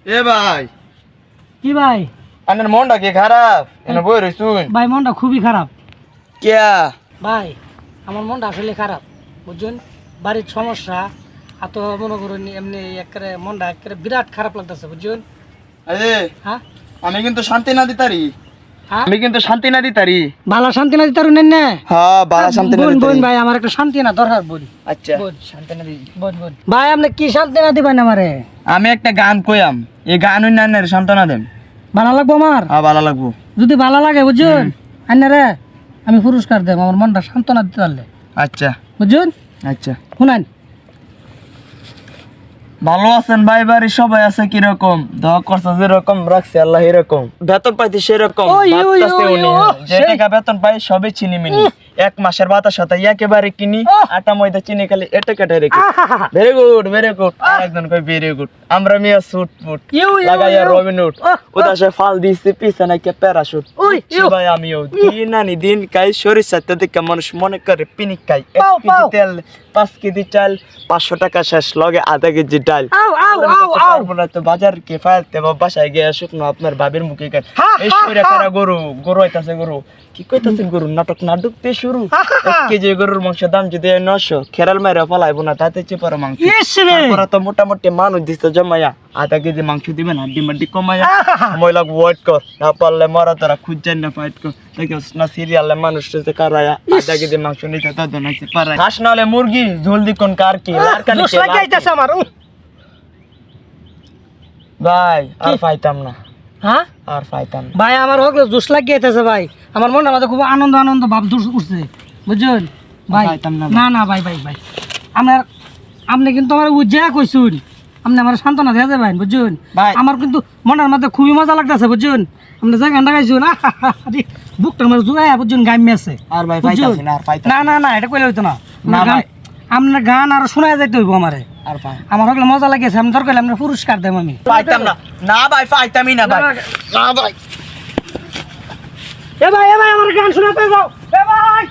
এ ভাই, কি ভাই? আপনার মনটা কি খারাপ? এনে বই রইছুন। ভাই মনটা খুবই খারাপ কিয়া? ভাই। আমার মনটা আসলে খারাপ বুঝছেন, বাড়ির সমস্যা। এত মনে করুন এমনি একেবারে মনটা একেবারে বিরাট খারাপ লাগতেছে বুঝছেন। আরে হ্যাঁ আমি কিন্তু শান্তি না দিতারি। হ্যাঁ, আমি কিন্তু শান্তি না দিতারি। বালা শান্তি না দিতে পারুন না। হ্যাঁ, বালা শান্তি না বোন দিতারি। ভাই, আমার একটা শান্তি না দরকার বোন। আচ্ছা, বোন শান্তি না দি। বোন ভাই, আপনি কি শান্তি না দিবেন আমারে? আমি একটা গান কইয়াম, এই গান অন্যান্যের সান্ত্বনা দেন। ভালো লাগবো আমার? হ্যাঁ, ভালো লাগবো। যদি ভালো লাগে বুঝছেন আন্নারে আমি পুরস্কার দেব আমার মনটা সান্ত্বনা দিতে পারলে আচ্ছা বুঝছেন। আচ্ছা, শুনেন, ভালো আছেন ভাই? বাড়ির সবাই আছে কিরকম? দোয়া করছে যেরকম রাখছে আল্লাহ এরকম। বেতন পাইতে সেরকম ওই, ওই, বাতাসে ওই, উনি। ও, যে সেই। টাকা বেতন পাই সবই চিনি মিনি। এক মাসের বাতাস হতা একেবারে কিনি। আটা ময়দা চিনি খালি এটা কেটে রেখে। Very good, very good. একজন কই ভেরি গুড। আমরা মিয়া সুট ফুট ইউ, ইউ, লাগাইয়া ইউ। Robin Hood. উদাসে ফাল দিছি পিছনে কে প্যারাশুট। ওই, ইউ। ভাই আমিও দিন আনি দিন খাই শরীর সাথে দেখে মানুষ মনে করে পিনিক খাই। 1 পাও, কেজি পাও। তেল 5 কেজি চাল 500 টাকা শেষ লগে আধা কেজি ডাল। আউ আউ আউ আউ। তো বাজার কে ফালতে বা বাসায় গিয়ে শুকনো আপনার বাবির মুখে খান। এই শরীরে কারা গরু হইতাছে গরু। কি কইতাছেন গরু? নাটক দিয়ে শুরু। 1 কেজি গরুর মাংস দাম যদি 900, খেরাল মাইরা ফলাইবো না তাতে চেপার মাংস। ইস রে। তারপরে তো মোটামুটি মানুষ দিচ্ছে জমাইয়া আধা কেজি মাংস দিবেন, হাড্ডি মাড্ডি কমাইয়া। সময় লাগবো ওয়েট কর, না পারলে মরা তোরা খুঁজছেন না ফাইট কর। দেখিস না সিরিয়ালে মানুষ কারায়া আধা কেজি মাংস নিতে তাদের নাকি পারায়। হাঁস না হলে মুরগি জলদি কোন কার কি লারকানি জোশ লাগে আইতাছে আমার। ভাই আর পাইতাম না, হ্যাঁ আর পাইতাম না। ভাই, আমার হোক জোশ লাগিয়ে আইতাছে ভাই। আমার মনটা মাঝে খুব আনন্দ আনন্দ ভাব জোশ উঠছে বুঝছেন ভাই। পাইতাম না না না ভাই ভাই ভাই, আমার আপনি কিন্তু আমার উজ্জা কইছুন, আপনি আমার সান্ত্বনা দিয়ে যাবেন বুঝছেন ভাই। আমার কিন্তু মনের মধ্যে খুবই মজা লাগতেছে বুঝছেন। আপনি যে গানটা গাইছুন বুকটা আমার জুড়াই বুঝছেন গাইমে আছে। আর ভাই বুঝছেন? পাইতাছি না, আর পাইতাম না না না, এটা কইলে হইতো না। না আপনার ভাই। গান- আপনার গান আর শোনা যাইতে হইব আমারে। আর পাই আমার হকলে মজা লাগেছে, আমি দরকার হলে আমরা পুরস্কার দেব আমি। পাইতাম না। না ভাই পাইতামই না ভাই। না ভাই। এ ভাই আমার গান শোনাতে যাও। এ ভাই